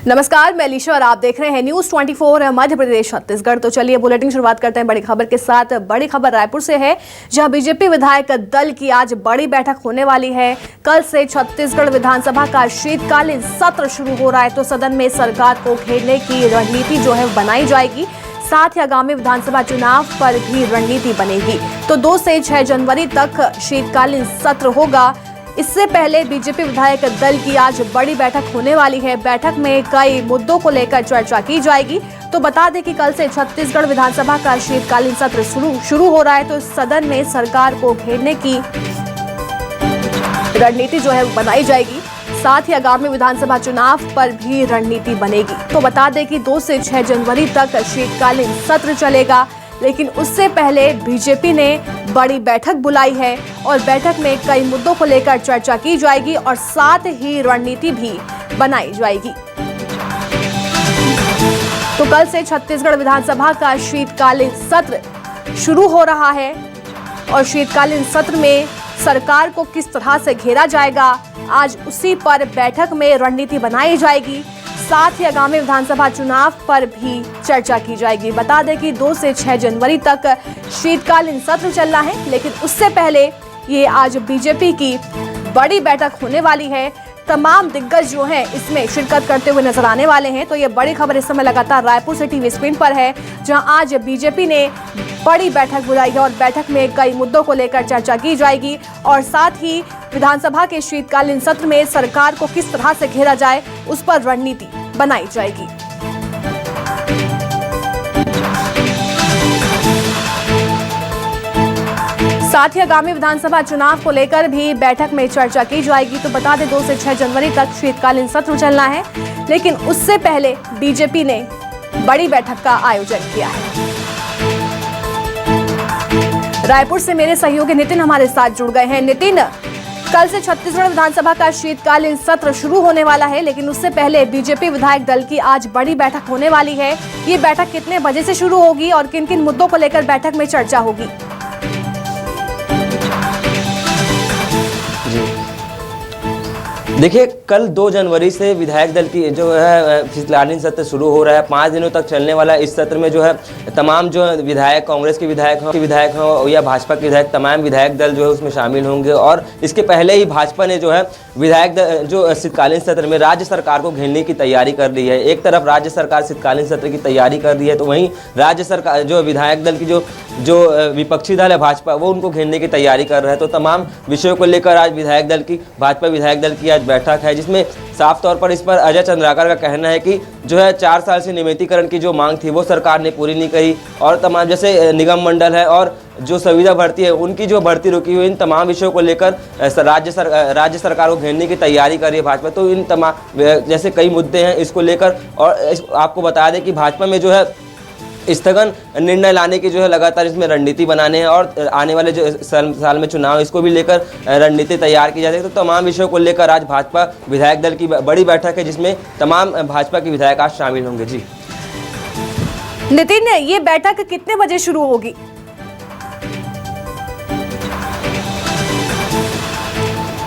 नमस्कार, मैं अलीशा और आप देख रहे हैं न्यूज 24 मध्य प्रदेश छत्तीसगढ़। तो चलिए बुलेटिन शुरुआत करते हैं बड़ी खबर के साथ। बड़ी खबर रायपुर से है, जहां बीजेपी विधायक दल की आज बड़ी बैठक होने वाली है। कल से छत्तीसगढ़ विधानसभा का शीतकालीन सत्र शुरू हो रहा है, तो सदन में सरकार को घेरने की रणनीति जो है बनाई जाएगी। साथ ही आगामी विधानसभा चुनाव पर भी रणनीति बनेगी। तो 2 से 6 जनवरी तक शीतकालीन सत्र होगा। इससे पहले बीजेपी विधायक दल की आज बड़ी बैठक होने वाली है। बैठक में कई मुद्दों को लेकर चर्चा की जाएगी। तो बता दें कि कल से छत्तीसगढ़ विधानसभा का शीतकालीन सत्र शुरू हो रहा है, तो सदन में सरकार को घेरने की रणनीति जो है बनाई जाएगी। साथ ही आगामी विधानसभा चुनाव पर भी रणनीति बनेगी। तो बता दें कि 2 से 6 जनवरी तक शीतकालीन सत्र चलेगा, लेकिन उससे पहले बीजेपी ने बड़ी बैठक बुलाई है और बैठक में कई मुद्दों को लेकर चर्चा की जाएगी और साथ ही रणनीति भी बनाई जाएगी। तो कल से छत्तीसगढ़ विधानसभा का शीतकालीन सत्र शुरू हो रहा है और शीतकालीन सत्र में सरकार को किस तरह से घेरा जाएगा, आज उसी पर बैठक में रणनीति बनाई जाएगी। साथ ही आगामी विधानसभा चुनाव पर भी चर्चा की जाएगी। बता दें कि 2 से 6 जनवरी तक शीतकालीन सत्र चलना है, लेकिन उससे पहले ये आज बीजेपी की बड़ी बैठक होने वाली है। तमाम दिग्गज जो हैं इसमें शिरकत करते हुए नजर आने वाले हैं। तो ये बड़ी खबर इस समय लगातार रायपुर से टीवी स्क्रीन पर है, जहां आज बीजेपी ने बड़ी बैठक बुलाई है और बैठक में कई मुद्दों को लेकर चर्चा की जाएगी और साथ ही विधानसभा के शीतकालीन सत्र में सरकार को किस तरह से घेरा जाए, उस पर रणनीति बनाई जाएगी। साथ ही आगामी विधानसभा चुनाव को लेकर भी बैठक में चर्चा की जाएगी। तो बता दें 2 से 6 जनवरी तक शीतकालीन सत्र चलना है, लेकिन उससे पहले बीजेपी ने बड़ी बैठक का आयोजन किया है। रायपुर से मेरे सहयोगी नितिन हमारे साथ जुड़ गए हैं। नितिन, कल से छत्तीसगढ़ विधानसभा का शीतकालीन सत्र शुरू होने वाला है, लेकिन उससे पहले बीजेपी विधायक दल की आज बड़ी बैठक होने वाली है। ये बैठक कितने बजे से शुरू होगी और किन किन मुद्दों को लेकर बैठक में चर्चा होगी? देखिए, कल 2 जनवरी से विधायक दल की जो है शीतकालीन सत्र शुरू हो रहा है। 5 दिनों तक चलने वाला इस सत्र में जो है तमाम जो विधायक, कांग्रेस के विधायक हों या भाजपा के विधायक, तमाम विधायक दल जो है उसमें शामिल होंगे। और इसके पहले ही भाजपा ने जो है विधायक दल जो शीतकालीन सत्र में राज्य सरकार को घेरने की तैयारी कर ली है। एक तरफ राज्य सरकार शीतकालीन सत्र की तैयारी कर रही है, तो वहीं राज्य सरकार जो विधायक दल की जो विपक्षी दल है भाजपा, वो उनको घेरने की तैयारी कर रहा है। तो तमाम विषयों को लेकर आज भाजपा विधायक दल की आज बैठक है, जिसमें साफ तौर पर इस पर अजय चंद्राकर का कहना है कि जो है 4 साल से नियमितीकरण की जो मांग थी वो सरकार ने पूरी नहीं करी और तमाम जैसे निगम मंडल है और जो संविदा भर्ती है उनकी जो भर्ती रुकी हुई, इन तमाम विषयों को लेकर राज्य सरकार को घेरने की तैयारी कर रही है भाजपा। तो इन तमाम जैसे कई मुद्दे हैं इसको लेकर, और आपको बता दें कि भाजपा में जो है स्थगन निर्णय लाने की जो है लगातार इसमें रणनीति बनाने हैं और आने वाले जो साल में चुनाव, इसको भी लेकर रणनीति तैयार की जाती है। तो तमाम विषयों को लेकर आज भाजपा विधायक दल की बड़ी बैठक है, जिसमें तमाम भाजपा के विधायक आज शामिल होंगे। जी नितिन, ये बैठक कितने बजे शुरू होगी?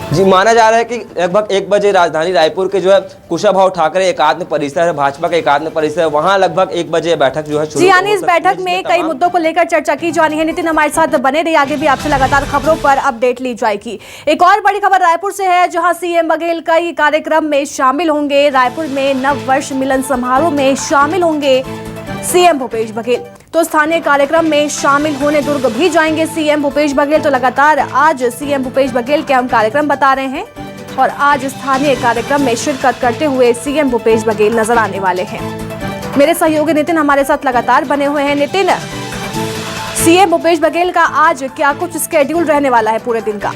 जी, माना जा रहा है कि लगभग 1 बजे राजधानी रायपुर के जो है कुशाभाऊ ठाकरे एकात्म परिसर है, भाजपा का एकात्म परिसर है, वहां लगभग 1 बजे बैठक जो है शुरू। जी, यानी इस बैठक में कई मुद्दों को लेकर चर्चा की जानी है। नितिन, हमारे साथ बने रहिए, आगे भी आपसे लगातार खबरों पर अपडेट ली जाएगी। एक और बड़ी खबर रायपुर से है, जहां सीएम बघेल कई कार्यक्रम में शामिल होंगे। रायपुर में नव वर्ष मिलन समारोह में शामिल होंगे सीएम भूपेश बघेल। तो स्थानीय कार्यक्रम में शामिल होने दुर्ग भी जाएंगे सीएम भूपेश बघेल। तो लगातार आज सीएम भूपेश बघेल के हम कार्यक्रम बता रहे हैं और आज स्थानीय कार्यक्रम में शिरकत करते हुए सीएम भूपेश बघेल नजर आने वाले हैं। मेरे सहयोगी नितिन हमारे साथ लगातार बने हुए हैं। नितिन, सीएम भूपेश बघेल का आज क्या कुछ स्केड्यूल रहने वाला है पूरे दिन का?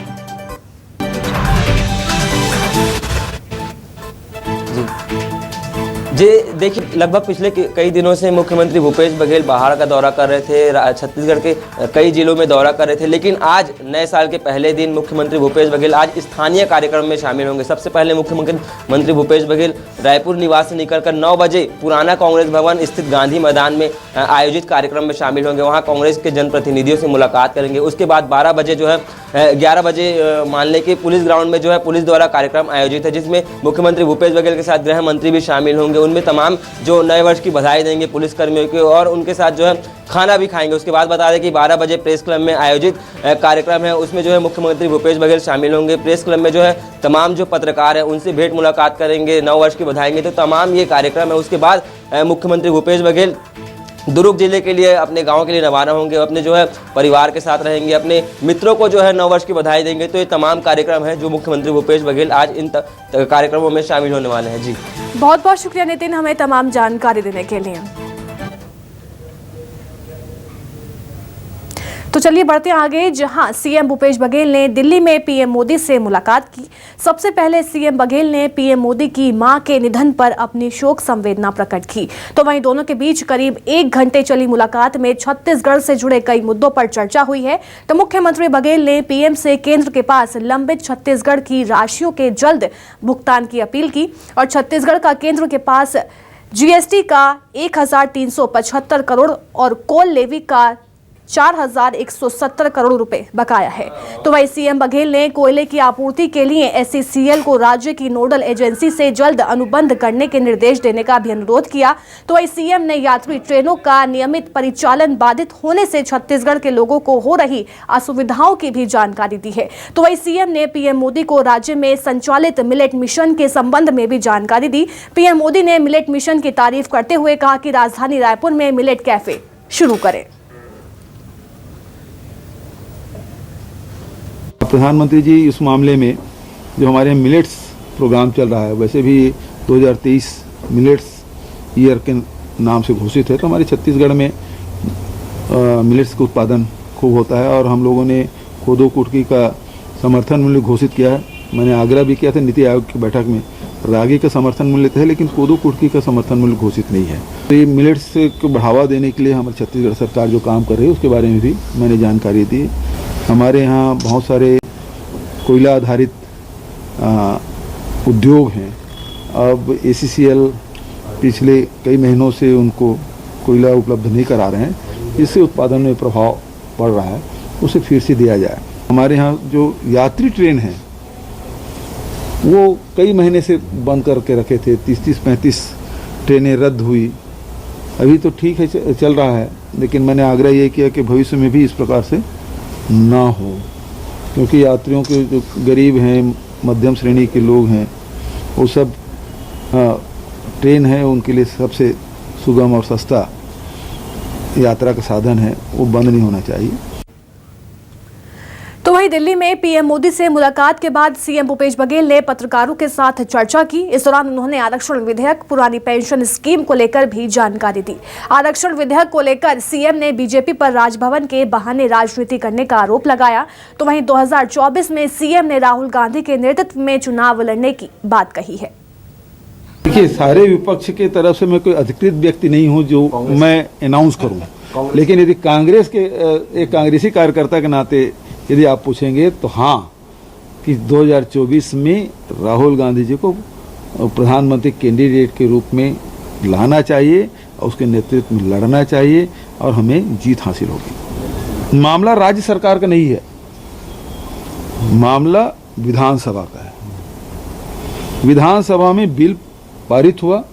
जी देखिए, लगभग पिछले कई दिनों से मुख्यमंत्री भूपेश बघेल बाहर का दौरा कर रहे थे, छत्तीसगढ़ के कई जिलों में दौरा कर रहे थे, लेकिन आज नए साल के पहले दिन मुख्यमंत्री भूपेश बघेल आज स्थानीय कार्यक्रम में शामिल होंगे। सबसे पहले मुख्यमंत्री भूपेश बघेल रायपुर निवास से निकलकर 9 बजे पुराना कांग्रेस भवन स्थित गांधी मैदान में आयोजित कार्यक्रम में शामिल होंगे। वहाँ कांग्रेस के जनप्रतिनिधियों से मुलाकात करेंगे। उसके बाद 12 बजे जो है 11 बजे मान लें कि पुलिस ग्राउंड में जो है पुलिस द्वारा कार्यक्रम आयोजित है, जिसमें मुख्यमंत्री भूपेश बघेल के साथ गृह मंत्री भी शामिल होंगे। उनमें तमाम जो नए वर्ष की बधाई देंगे पुलिसकर्मियों की और उनके साथ जो है खाना भी खाएंगे। उसके बाद बता दें कि 12 बजे प्रेस क्लब में आयोजित कार्यक्रम है, उसमें जो है मुख्यमंत्री भूपेश बघेल शामिल होंगे। प्रेस क्लब में जो है तमाम जो पत्रकार हैं उनसे भेंट मुलाकात करेंगे, नव वर्ष की बधाएंगे। तो तमाम ये कार्यक्रम है। उसके बाद मुख्यमंत्री भूपेश बघेल दुर्ग जिले के लिए अपने गांव के लिए रवाना होंगे, अपने जो है परिवार के साथ रहेंगे, अपने मित्रों को जो है नव वर्ष की बधाई देंगे। तो ये तमाम कार्यक्रम हैं जो मुख्यमंत्री भूपेश बघेल आज इन कार्यक्रमों में शामिल होने वाले हैं। जी बहुत बहुत शुक्रिया नितिन, हमें तमाम जानकारी देने के लिए। तो चलिए बढ़ते आगे, जहां सीएम भूपेश बघेल ने दिल्ली में पीएम मोदी से मुलाकात की। सबसे पहले सीएम बघेल ने पीएम मोदी की मां के निधन पर अपनी शोक संवेदना प्रकट की। तो वहीं दोनों के बीच करीब 1 घंटे चली मुलाकात में छत्तीसगढ़ से जुड़े कई मुद्दों पर चर्चा हुई है। तो मुख्यमंत्री बघेल ने पीएम से केंद्र के पास लंबित छत्तीसगढ़ की राशियों के जल्द भुगतान की अपील की और छत्तीसगढ़ का केंद्र के पास जीएसटी का 1375 करोड़ और कोल लेवी का 4170 करोड़ रुपए बकाया है। तो वहीं सीएम बघेल ने कोयले की आपूर्ति के लिए एससीसीएल को राज्य की नोडल एजेंसी से जल्द अनुबंध करने के निर्देश देने का भी अनुरोध किया। तो वहीं सीएम ने यात्री ट्रेनों का नियमित परिचालन बाधित होने से छत्तीसगढ़ के लोगों को हो रही असुविधाओं की भी जानकारी दी है। तो वहीं सीएम ने पीएम मोदी को राज्य में संचालित मिलेट मिशन के संबंध में भी जानकारी दी। पीएम मोदी ने मिलेट मिशन की तारीफ करते हुए कहा कि राजधानी रायपुर में मिलेट कैफे शुरू करें। प्रधानमंत्री जी इस मामले में जो हमारे मिलेट्स प्रोग्राम चल रहा है, वैसे भी 2023 मिलेट्स ईयर के नाम से घोषित है, तो हमारे छत्तीसगढ़ में मिलेट्स का उत्पादन खूब होता है और हम लोगों ने कोदो कुटकी का समर्थन मूल्य घोषित किया है। मैंने आग्रह भी किया था नीति आयोग की बैठक में, रागी का समर्थन मूल्य है लेकिन कोदो कुटकी का समर्थन मूल्य घोषित नहीं है। तो ये मिलेट्स को बढ़ावा देने के लिए हमारी छत्तीसगढ़ सरकार जो काम कर रही है उसके बारे में भी मैंने जानकारी दी। हमारे यहाँ बहुत सारे कोयला आधारित उद्योग हैं। अब एससीसीएल पिछले कई महीनों से उनको कोयला उपलब्ध नहीं करा रहे हैं, इससे उत्पादन में प्रभाव पड़ रहा है, उसे फिर से दिया जाए। हमारे यहाँ जो यात्री ट्रेन है वो कई महीने से बंद करके रखे थे, 30-35 ट्रेनें रद्द हुई। अभी तो ठीक है चल रहा है, लेकिन मैंने आग्रह ये किया कि भविष्य में भी इस प्रकार से ना हो, क्योंकि यात्रियों के जो गरीब हैं, मध्यम श्रेणी के लोग हैं, वो सब ट्रेन है उनके लिए सबसे सुगम और सस्ता यात्रा का साधन है, वो बंद नहीं होना चाहिए। तो वहीं दिल्ली में पीएम मोदी से मुलाकात के बाद सीएम भूपेश बघेल ने पत्रकारों के साथ चर्चा की। इस दौरान उन्होंने आरक्षण विधेयक, पुरानी पेंशन स्कीम को लेकर भी जानकारी दी। आरक्षण विधेयक को लेकर सीएम ने बीजेपी पर राजभवन के बहाने राजनीति करने का आरोप लगाया। तो वहीं 2024 में सीएम ने राहुल गांधी के नेतृत्व में चुनाव लड़ने की बात कही है। देखिए, सारे विपक्ष की तरफ से मैं कोई अधिकृत व्यक्ति नहीं हूं जो मैं अनाउंस करूं, लेकिन यदि कांग्रेस के एक कांग्रेसी कार्यकर्ता के नाते यदि आप पूछेंगे तो हाँ, कि 2024 में राहुल गांधी जी को प्रधानमंत्री कैंडिडेट के रूप में लाना चाहिए और उसके नेतृत्व में लड़ना चाहिए और हमें जीत हासिल होगी। मामला राज्य सरकार का नहीं है, मामला विधानसभा का है। विधानसभा में बिल पारित हुआ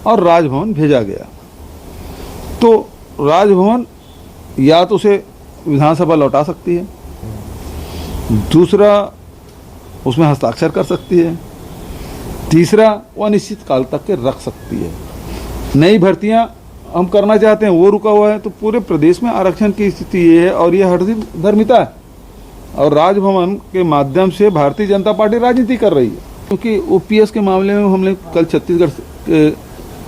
और राजभवन भेजा गया, तो राजभवन या तो उसे विधानसभा लौटा सकती है, दूसरा उसमें हस्ताक्षर कर सकती है, तीसरा वो अनिश्चित काल तक के रख सकती है। नई भर्तियां हम करना चाहते हैं, वो रुका हुआ है। तो पूरे प्रदेश में आरक्षण की स्थिति ये है और ये हठधर्मिता है और राजभवन के माध्यम से भारतीय जनता पार्टी राजनीति कर रही है। क्योंकि ओपीएस के मामले में हमने कल छत्तीसगढ़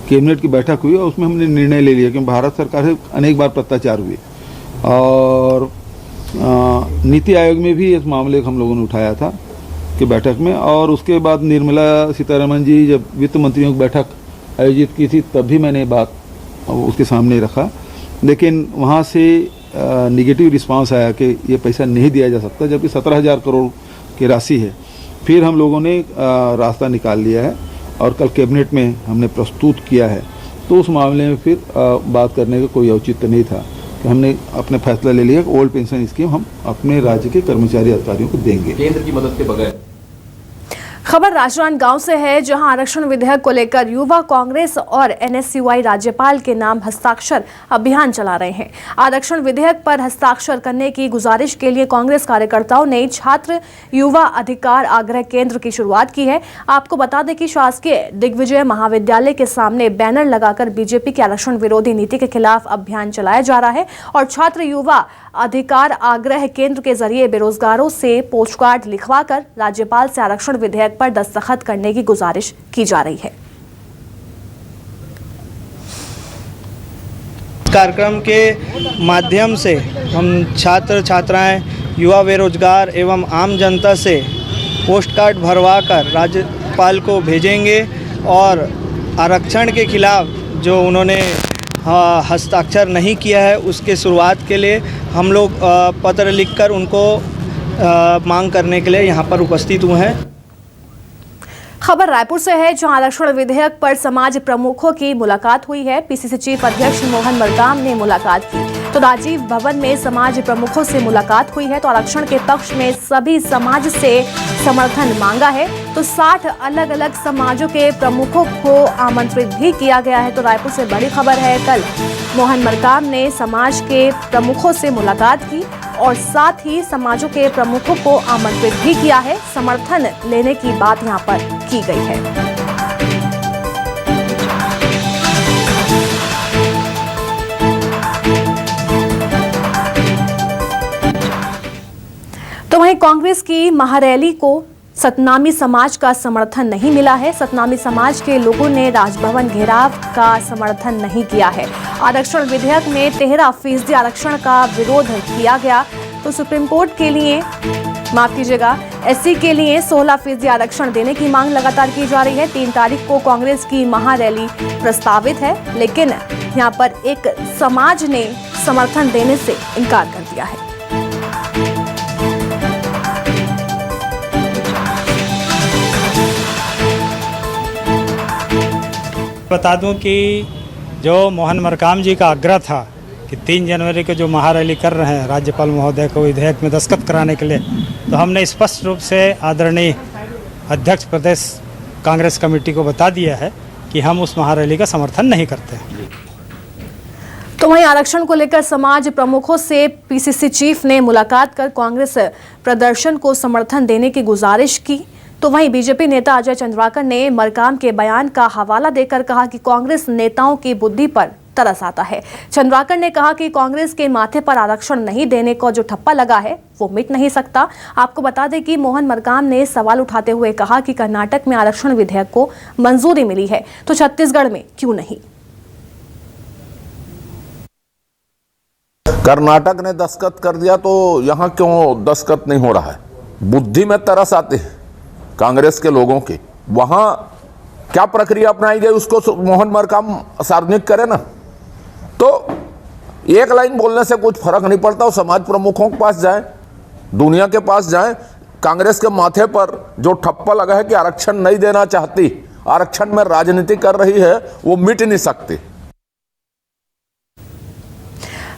कैबिनेट की बैठक हुई और उसमें हमने निर्णय ले लिया कि भारत सरकार से अनेक बार पत्राचार हुए और नीति आयोग में भी इस मामले को हम लोगों ने उठाया था कि बैठक में, और उसके बाद निर्मला सीतारमण जी जब वित्त मंत्रियों की बैठक आयोजित की थी तब भी मैंने बात उसके सामने रखा, लेकिन वहाँ से निगेटिव रिस्पांस आया कि ये पैसा नहीं दिया जा सकता, जबकि 17,000 करोड़ की राशि है। फिर हम लोगों ने रास्ता निकाल लिया है और कल कैबिनेट में हमने प्रस्तुत किया है। तो उस मामले में फिर बात करने का कोई औचित्य नहीं था। हमने अपने फैसला ले लिया कि ओल्ड पेंशन स्कीम हम अपने राज्य के कर्मचारी अधिकारियों को देंगे केंद्र की मदद के बगैर। खबर राजनांदगांव से है, जहां आरक्षण विधेयक को लेकर युवा कांग्रेस और एनएसयूआई राज्यपाल के नाम हस्ताक्षर अभियान चला रहे हैं। आरक्षण विधेयक पर हस्ताक्षर करने की गुजारिश के लिए कांग्रेस कार्यकर्ताओं ने छात्र युवा अधिकार आग्रह केंद्र की शुरुआत की है। आपको बता दें कि शासकीय दिग्विजय महाविद्यालय के सामने बैनर लगाकर बीजेपी के आरक्षण विरोधी नीति के खिलाफ अभियान चलाया जा रहा है और छात्र युवा अधिकार आग्रह केंद्र के जरिए बेरोजगारों से पोस्टकार्ड लिखवाकर राज्यपाल से आरक्षण विधेयक पर दस्तखत करने की गुजारिश की जा रही है। कार्यक्रम के माध्यम से हम छात्र छात्राएं, युवा बेरोजगार एवं आम जनता से पोस्ट कार्ड भरवा कर राज्यपाल को भेजेंगे और आरक्षण के खिलाफ जो उन्होंने हस्ताक्षर नहीं किया है उसके शुरुआत के लिए हम लोग पत्र लिखकर उनको मांग करने के लिए यहाँ पर उपस्थित हुए हैं। खबर रायपुर से है, जहां आरक्षण विधेयक पर समाज प्रमुखों की मुलाकात हुई है। पीसीसी चीफ अध्यक्ष मोहन मरकाम ने मुलाकात की तो राजीव भवन में समाज प्रमुखों से मुलाकात हुई है तो आरक्षण के पक्ष में सभी समाज से समर्थन मांगा है तो 60 अलग अलग समाजों के प्रमुखों को आमंत्रित भी किया गया है। तो रायपुर से बड़ी खबर है, कल मोहन मरकाम ने समाज के प्रमुखों से मुलाकात की और साथ ही समाजों के प्रमुखों को आमंत्रित भी किया है। समर्थन लेने की बात यहां पर की गई है। तो वहीं कांग्रेस की महारैली को सतनामी समाज का समर्थन नहीं मिला है। सतनामी समाज के लोगों ने राजभवन घेराव का समर्थन नहीं किया है। आरक्षण विधेयक में 13% आरक्षण का विरोध किया गया तो सुप्रीम कोर्ट के लिए एससी के लिए 16% आरक्षण देने की मांग लगातार की जा रही है। 3 तारीख को कांग्रेस की महारैली प्रस्तावित है, लेकिन यहां पर एक समाज ने समर्थन देने से इनकार कर दिया है। बता दूं कि जो मोहन मरकाम जी का आग्रह था कि 3 जनवरी को जो महारैली कर रहे हैं राज्यपाल महोदय को विधेयक में दस्तखत कराने के लिए, तो हमने स्पष्ट रूप से आदरणीय अध्यक्ष प्रदेश कांग्रेस कमेटी को बता दिया है कि हम उस महारैली का समर्थन नहीं करते। तो वहीं आरक्षण को लेकर समाज प्रमुखों से पीसीसी चीफ ने मुलाकात कर कांग्रेस प्रदर्शन को समर्थन देने की गुजारिश की। तो वहीं बीजेपी नेता अजय चंद्राकर ने मरकाम के बयान का हवाला देकर कहा कि कांग्रेस नेताओं की बुद्धि पर तरस आता है। चंद्राकर ने कहा कि कांग्रेस के माथे पर आरक्षण नहीं देने को जो ठप्पा लगा है वो मिट नहीं सकता। आपको बता दें कि मोहन मरकाम ने सवाल उठाते हुए कहा कि कर्नाटक में आरक्षण विधेयक को मंजूरी मिली है तो छत्तीसगढ़ में क्यों नहीं। कर्नाटक ने दस्तखत कर दिया तो यहाँ क्यों दस्तखत नहीं हो रहा है? बुद्धि में तरस आते हैं कांग्रेस के लोगों के। वहां क्या प्रक्रिया अपनाई गई उसको मोहन मरकाम सार्वजनिक करे ना, तो एक लाइन बोलने से कुछ फर्क नहीं पड़ता। वो समाज प्रमुखों के पास जाए, दुनिया के पास जाए। कांग्रेस के माथे पर जो ठप्पा लगा है कि आरक्षण नहीं देना चाहती, आरक्षण में राजनीति कर रही है, वो मिट नहीं सकती।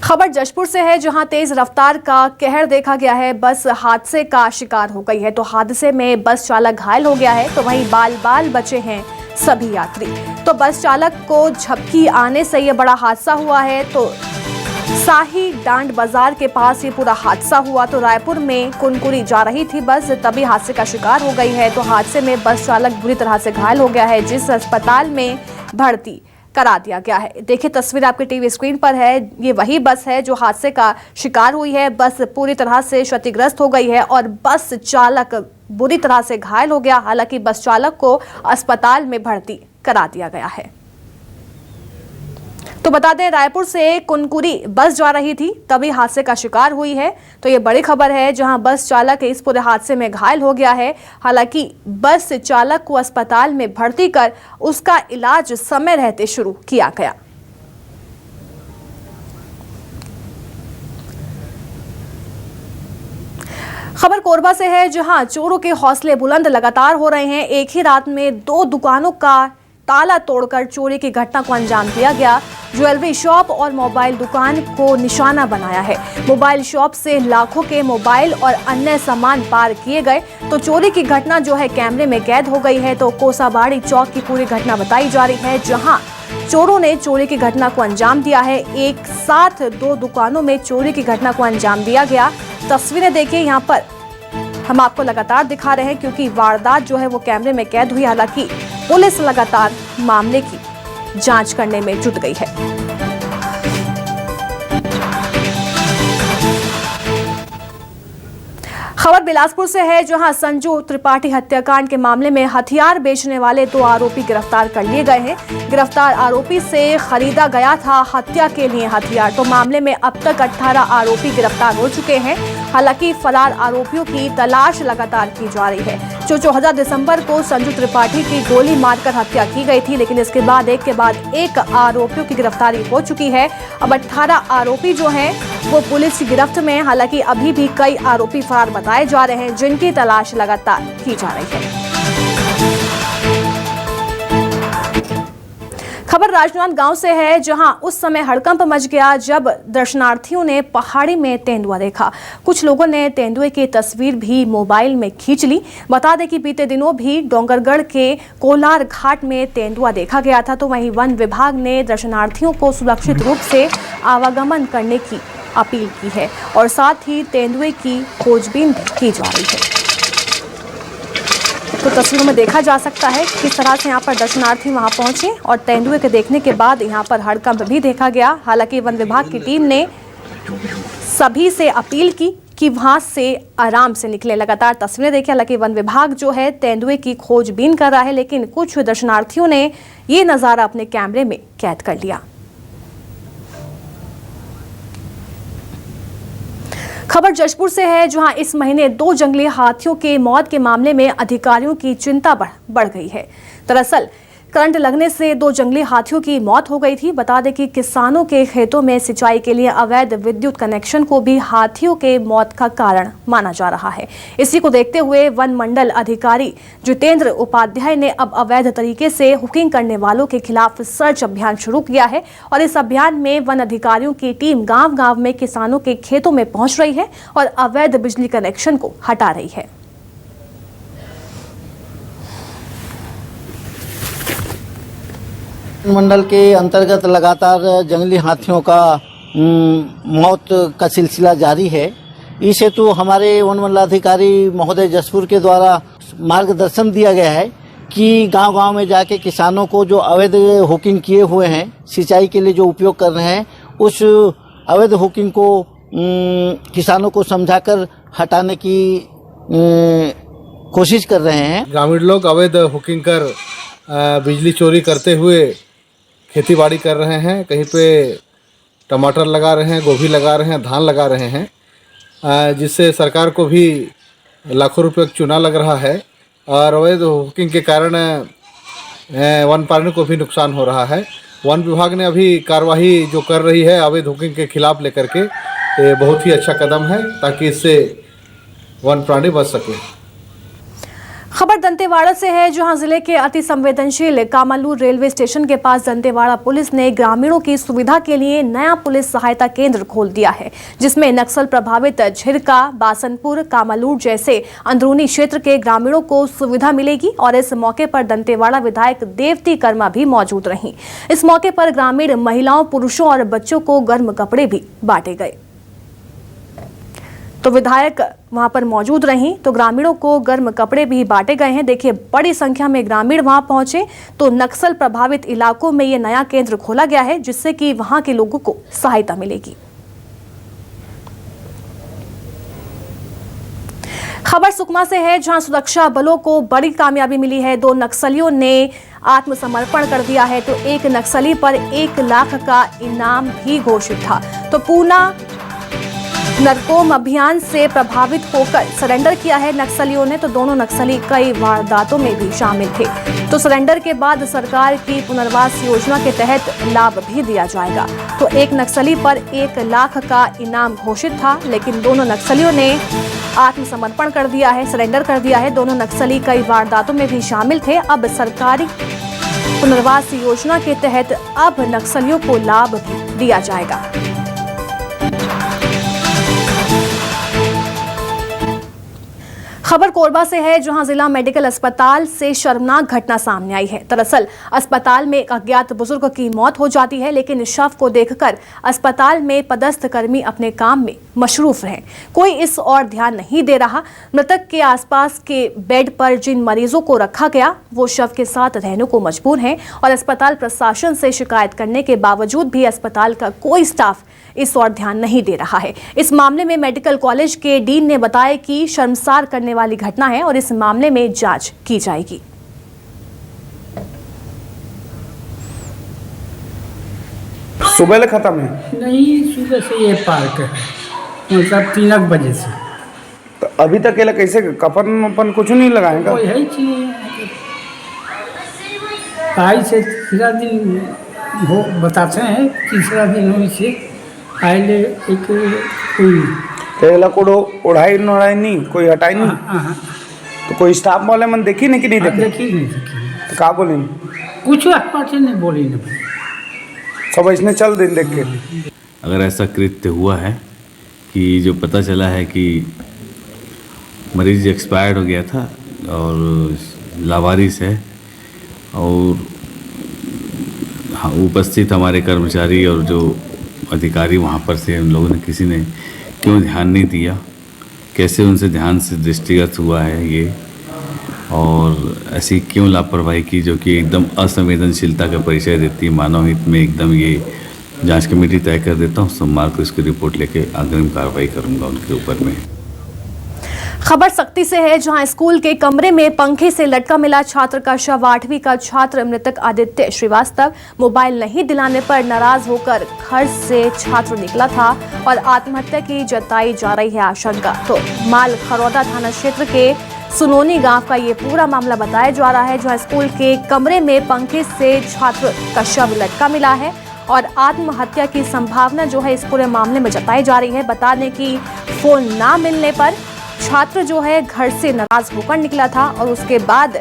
खबर जशपुर से है, जहां तेज रफ्तार का कहर देखा गया है। बस हादसे का शिकार हो गई है तो हादसे में बस चालक घायल हो गया है तो वहीं बाल बाल बचे हैं सभी यात्री। तो बस चालक को झपकी आने से यह बड़ा हादसा हुआ है। तो शाही डांड बाजार के पास ये पूरा हादसा हुआ। तो रायपुर में कुनकुरी जा रही थी बस, तभी हादसे का शिकार हो गई है। तो हादसे में बस चालक बुरी तरह से घायल हो गया है, जिस अस्पताल में भर्ती करा दिया गया है। देखिए तस्वीर आपके टीवी स्क्रीन पर है, ये वही बस है जो हादसे का शिकार हुई है। बस पूरी तरह से क्षतिग्रस्त हो गई है और बस चालक बुरी तरह से घायल हो गया। हालांकि बस चालक को अस्पताल में भर्ती करा दिया गया है। तो बता दें रायपुर से कुनकुरी बस जा रही थी तभी हादसे का शिकार हुई है। तो ये बड़ी खबर है, जहां बस चालक इस पूरे हादसे में घायल हो गया है। हालांकि बस चालक को अस्पताल में भर्ती कर उसका इलाज समय रहते शुरू किया गया। खबर कोरबा से है, जहां चोरों के हौसले बुलंद लगातार हो रहे हैं। एक ही रात में 2 दुकानों का ताला तोड़कर चोरी की घटना को अंजाम दिया गया। ज्वेलरी शॉप और मोबाइल दुकान को निशाना बनाया है। मोबाइल शॉप से लाखों के मोबाइल और अन्य सामान पार किए गए। तो चोरी की घटना जो है कैमरे में कैद हो गई है। तो कोसाबाड़ी चौक की पूरी घटना बताई जा रही है, जहां चोरों ने चोरी की घटना को अंजाम दिया है। एक साथ 2 दुकानों में चोरी की घटना को अंजाम दिया गया। तस्वीरें देखिए, यहाँ पर हम आपको लगातार दिखा रहे हैं क्योंकि वारदात जो है वो कैमरे में कैद हुई। हालांकि पुलिस लगातार मामले की जांच करने में जुट गई है। खबर बिलासपुर से है, जहां संजू त्रिपाठी हत्याकांड के मामले में हथियार बेचने वाले 2 आरोपी गिरफ्तार कर लिए गए हैं। गिरफ्तार आरोपी से खरीदा गया था हत्या के लिए हथियार। तो मामले में अब तक 18 आरोपी गिरफ्तार हो चुके हैं। हालांकि फरार आरोपियों की तलाश लगातार की जा रही है। 14 दिसंबर को संजू त्रिपाठी की गोली मारकर हत्या की गई थी, लेकिन इसके बाद एक के बाद एक आरोपियों की गिरफ्तारी हो चुकी है। अब 18 आरोपी जो हैं वो पुलिस की गिरफ्त में। हालांकि अभी भी कई आरोपी फरार बताए जा रहे हैं, जिनकी तलाश लगातार की जा रही है। खबर राजनांदगांव से है, जहां उस समय हड़कंप मच गया जब दर्शनार्थियों ने पहाड़ी में तेंदुआ देखा। कुछ लोगों ने तेंदुए की तस्वीर भी मोबाइल में खींच ली। बता दें कि बीते दिनों भी डोंगरगढ़ के कोलार घाट में तेंदुआ देखा गया था। तो वहीं वन विभाग ने दर्शनार्थियों को सुरक्षित रूप से आवागमन करने की अपील की है और साथ ही तेंदुए की खोजबीन भी की जा रही है। तो तस्वीरों में देखा जा सकता है किस तरह से यहाँ पर दर्शनार्थी वहाँ पहुंचे और तेंदुए के देखने के बाद यहाँ पर हड़कंप भी देखा गया। हालांकि वन विभाग की टीम ने सभी से अपील की कि वहाँ से आराम से निकले। लगातार तस्वीरें देखिए, हालांकि वन विभाग जो है तेंदुए की खोजबीन कर रहा है, लेकिन कुछ दर्शनार्थियों ने ये नज़ारा अपने कैमरे में कैद कर लिया। खबर जशपुर से है, जहां इस महीने 2 जंगली हाथियों के मौत के मामले में अधिकारियों की चिंता बढ़ गई है। दरअसल करंट लगने से 2 जंगली हाथियों की मौत हो गई थी। बता दें कि किसानों के खेतों में सिंचाई के लिए अवैध विद्युत कनेक्शन को भी हाथियों के मौत का कारण माना जा रहा है। इसी को देखते हुए वन मंडल अधिकारी जितेंद्र उपाध्याय ने अब अवैध तरीके से हुकिंग करने वालों के खिलाफ सर्च अभियान शुरू किया है और इस अभियान में वन अधिकारियों की टीम गांव-गांव में किसानों के खेतों में पहुंच रही है और अवैध बिजली कनेक्शन को हटा रही है। मंडल के अंतर्गत लगातार जंगली हाथियों का मौत का सिलसिला जारी है। इस हेतु हमारे वन मंडलाधिकारी महोदय जसपुर के द्वारा मार्गदर्शन दिया गया है कि गांव-गांव में जाके किसानों को जो अवैध हुकिंग किए हुए हैं, सिंचाई के लिए जो उपयोग कर रहे हैं, उस अवैध हुकिंग को किसानों को समझाकर हटाने की कोशिश कर रहे हैं। ग्रामीण लोग अवैध हुकिंग कर बिजली चोरी करते हुए खेती बाड़ी कर रहे हैं। कहीं पे टमाटर लगा रहे हैं, गोभी लगा रहे हैं, धान लगा रहे हैं, जिससे सरकार को भी लाखों रुपये चूना लग रहा है और अवैध हुकिंग के कारण वन प्राणी को भी नुकसान हो रहा है। वन विभाग ने अभी कार्यवाही जो कर रही है अवैध हुकिंग के खिलाफ लेकर के, ये बहुत ही अच्छा कदम है ताकि इससे वन प्राणी बच सके। खबर दंतेवाड़ा से है, जहां जिले के अति संवेदनशील कामालूर रेलवे स्टेशन के पास दंतेवाड़ा पुलिस ने ग्रामीणों की सुविधा के लिए नया पुलिस सहायता केंद्र खोल दिया है, जिसमें नक्सल प्रभावित झिरका, बासनपुर, कामालूर जैसे अंदरूनी क्षेत्र के ग्रामीणों को सुविधा मिलेगी। और इस मौके पर दंतेवाड़ा विधायक देवती कर्मा भी मौजूद रहीं। इस मौके पर ग्रामीण महिलाओं, पुरुषों और बच्चों को गर्म कपड़े भी बांटे गए। तो विधायक वहां पर मौजूद रहीं, तो ग्रामीणों को गर्म कपड़े भी बांटे गए हैं। देखिए, बड़ी संख्या में ग्रामीण वहां पहुंचे। तो नक्सल प्रभावित इलाकों में ये नया केंद्र खोला गया है, जिससे कि वहां के लोगों को सहायता मिलेगी। खबर सुकमा से है, जहां सुरक्षा बलों को बड़ी कामयाबी मिली है। 2 नक्सलियों ने आत्मसमर्पण कर दिया है। तो एक नक्सली पर 1 लाख का इनाम भी घोषित था। तो पूना नरकोम अभियान से प्रभावित होकर सरेंडर किया है नक्सलियों ने। तो दोनों नक्सली कई वारदातों में भी शामिल थे। तो सरेंडर के बाद सरकार की पुनर्वास योजना के तहत लाभ भी दिया जाएगा। तो एक नक्सली पर 1 लाख का इनाम घोषित था, लेकिन दोनों नक्सलियों ने आत्मसमर्पण कर दिया है, सरेंडर कर दिया है। दोनों नक्सली कई वारदातों में भी शामिल थे। अब सरकारी पुनर्वास योजना के तहत अब नक्सलियों को लाभ भी दिया जाएगा। खबर कोरबा से है, जहां जिला मेडिकल अस्पताल से शर्मनाक घटना सामने आई है। दरअसल अस्पताल में एक अज्ञात बुजुर्ग की मौत हो जाती है, लेकिन इस शव को देखकर अस्पताल में पदस्थ कर्मी अपने काम में मशरूफ रहे। कोई इस ओर ध्यान नहीं दे रहा। मृतक के आसपास के बेड पर जिन मरीजों को रखा गया वो शव के साथ रहने को मजबूर हैं और अस्पताल प्रशासन से शिकायत करने के बावजूद भी अस्पताल का कोई स्टाफ इस ओर ध्यान नहीं दे रहा है। इस मामले में मेडिकल कॉलेज के डीन ने बताया कि शर्मसार करने वाली घटना है और इस मामले में जांच की जाएगी। सुबह खत्म है? नहीं, सुबह से ये पार्क है, मतलब 3 बजे से। तो अभी तक ये कैसे कफन वफन कुछ नहीं लगाएगा? कोई है चाहिए आई से तीसरा दिन हो बताते हैं, तीसरा दिन हो इसे आए एक कोई तेला कोड़ो उड़ाई नहीं कोई हटाई नहीं। तो कोई स्टाफ वाले मन देखी नहीं कि नहीं देखी? देखी नहीं तो कहा बोले कुछ आसपास नहीं बोली नहीं, सब इसने चल दिन देख के। अगर ऐसा कृत्य हुआ है कि जो पता चला है कि मरीज एक्सपायर्ड हो गया था और लावारिस है और उपस्थित हमारे कर्मचारी और जो अधिकारी वहाँ पर से उन लोगों ने किसी ने क्यों ध्यान नहीं दिया, कैसे उनसे ध्यान से दृष्टिगत हुआ है ये, और ऐसी क्यों लापरवाही की जो कि एकदम असंवेदनशीलता का परिचय देती है। मानव हित में एकदम ये जांच कमेटी तय कर देता हूँ, सोमवार को इसकी रिपोर्ट लेके अग्रिम कार्रवाई करूँगा उनके ऊपर में। खबर सख्ती से है, जहां स्कूल के कमरे में पंखे से लटका मिला छात्र का शव। 8वीं का छात्र मृतक आदित्य श्रीवास्तव मोबाइल नहीं दिलाने पर नाराज होकर घर से छात्र निकला था और आत्महत्या की जताई जा रही है आशंका। तो माल खरौदा थाना क्षेत्र के सुनोनी गांव का ये पूरा मामला बताया जा रहा है, जहां स्कूल के कमरे में पंखे से छात्र का शव लटका मिला है और आत्महत्या की संभावना जो है इस पूरे मामले में जताई जा रही है। बता दें कि फोन ना मिलने पर छात्र जो है घर से नाराज होकर निकला था और उसके बाद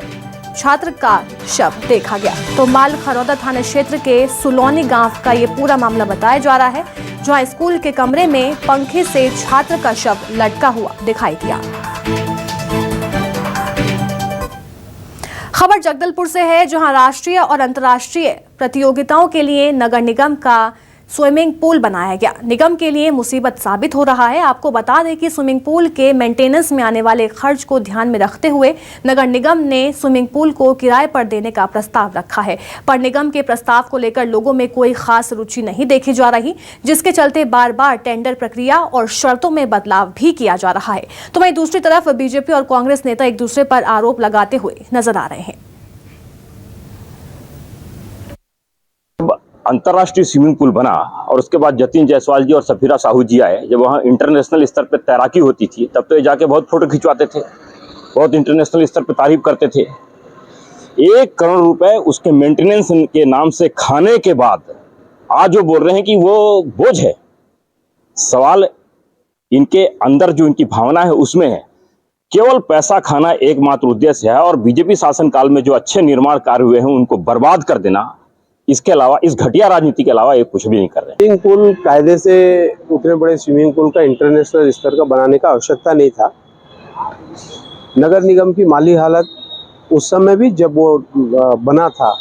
छात्र का शव देखा गया। तो माल खरौदा थाना क्षेत्र के सुलौनी गांव का ये पूरा मामला बताया जा रहा है, जहां स्कूल के कमरे में पंखे से छात्र का शव लटका हुआ दिखाई दिया। खबर जगदलपुर से है, जहां राष्ट्रीय और अंतर्राष्ट्रीय प्रतियोगिताओं के लिए नगर निगम का स्विमिंग पूल बनाया गया। निगम के लिए मुसीबत साबित हो रहा है। आपको बता दें कि स्विमिंग पूल के मेंटेनेंस में आने वाले खर्च को ध्यान में रखते हुए नगर निगम ने स्विमिंग पूल को किराए पर देने का प्रस्ताव रखा है, पर निगम के प्रस्ताव को लेकर लोगों में कोई खास रुचि नहीं देखी जा रही, जिसके चलते बार बार टेंडर प्रक्रिया और शर्तों में बदलाव भी किया जा रहा है। तो वहीं दूसरी तरफ बीजेपी और कांग्रेस नेता एक दूसरे पर आरोप लगाते हुए नजर आ रहे हैं। अंतर्राष्ट्रीय स्विमिंग पूल बना और उसके बाद जतिन जायसवाल जी और सफीरा साहू जी आए, जब वहाँ इंटरनेशनल स्तर पर तैराकी होती थी तब तो ये जाके बहुत फोटो खिंचवाते थे, बहुत इंटरनेशनल स्तर पर तारीफ करते थे। 1 करोड़ रुपए उसके मेंटेनेंस के नाम से खाने के बाद आज वो बोल रहे हैं कि वो बोझ है। सवाल इनके अंदर जो इनकी भावना है उसमें है, केवल पैसा खाना एकमात्र उद्देश्य है और बीजेपी शासनकाल में जो अच्छे निर्माण कार्य हुए हैं उनको बर्बाद कर देना, इसके अलावा इस घटिया राजनीति के अलावा ये कुछ भी नहीं कर रहे। स्विमिंग पूल कायदे से उतने बड़े स्विमिंग पूल का इंटरनेशनल स्तर का बनाने का आवश्यकता नहीं था। नगर निगम की माली हालत उस समय भी जब वो बना था,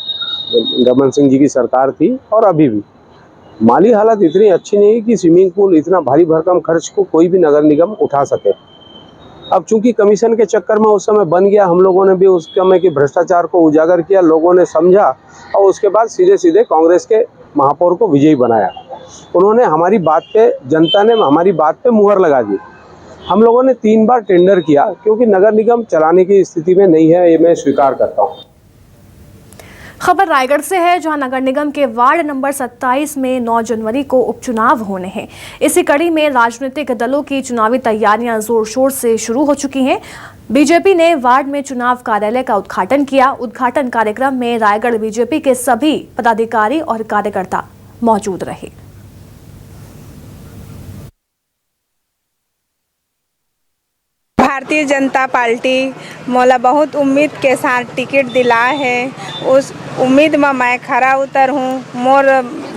रमन सिंह जी की सरकार थी, और अभी भी माली हालत इतनी अच्छी नहीं कि स्विमिंग पूल इतना भारी भरकम खर्च को कोई भी नगर निगम उठा सके। अब चूंकि कमीशन के चक्कर में उस समय बन गया, हम लोगों ने भी उस समय के भ्रष्टाचार को उजागर किया, लोगों ने समझा और उसके बाद सीधे सीधे कांग्रेस के महापौर को विजयी बनाया। उन्होंने हमारी बात पे, जनता ने हमारी बात पे मुहर लगा दी। हम लोगों ने 3 बार टेंडर किया क्योंकि नगर निगम चलाने की स्थिति में नहीं है, ये मैं स्वीकार करता हूँ। खबर रायगढ़ से है, जहां नगर निगम के वार्ड नंबर 27 में 9 जनवरी को उपचुनाव होने हैं। इसी कड़ी में राजनीतिक दलों की चुनावी तैयारियां जोर शोर से शुरू हो चुकी हैं। बीजेपी ने वार्ड में चुनाव कार्यालय का उद्घाटन किया। उद्घाटन कार्यक्रम में रायगढ़ बीजेपी के सभी पदाधिकारी और कार्यकर्ता मौजूद रहे। भारतीय जनता पार्टी मोला बहुत उम्मीद के साथ टिकट दिला है। उस उम्मीद में मैं खरा उतर हूँ। मोर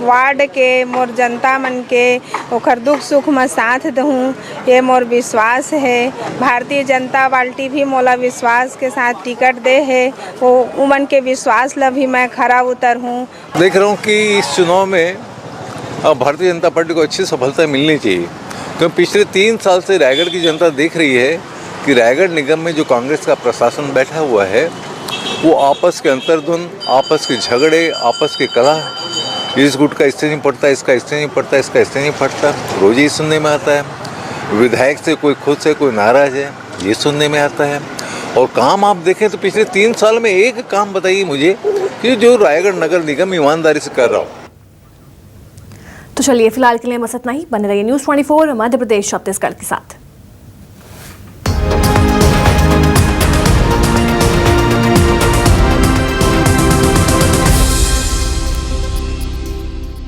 वार्ड के मोर जनता मन के ओखर दुख सुख में साथ दूँ, ये मोर विश्वास है। भारतीय जनता पार्टी भी मोला विश्वास के साथ टिकट दे है, वो उमन के विश्वास ला भी मैं खरा उतर हूँ। देख रहा हूँ कि इस चुनाव में भारतीय जनता पार्टी को अच्छी सफलता मिलनी चाहिए, क्योंकि पिछले 3 साल से रायगढ़ की जनता देख रही है कि रायगढ़ निगम में जो कांग्रेस का प्रशासन बैठा हुआ है वो आपस के अंतर्द्वंद, आपस के झगड़े, आपस के कलह, इस गुट का इससे नहीं पड़ता, इसका इससे नहीं पड़ता, इसका इससे नहीं पड़ता, रोज ही सुनने में आता है। विधायक से कोई खुद से कोई नाराज है, ये सुनने में आता है। और काम आप देखें तो पिछले 3 साल में एक काम बताइए मुझे कि जो रायगढ़ नगर निगम ईमानदारी से कर रहा हो। तो चलिए फिलहाल के लिए बस इतना ही। बने रहिए न्यूज़ 24 मध्य प्रदेश छत्तीसगढ़ के साथ।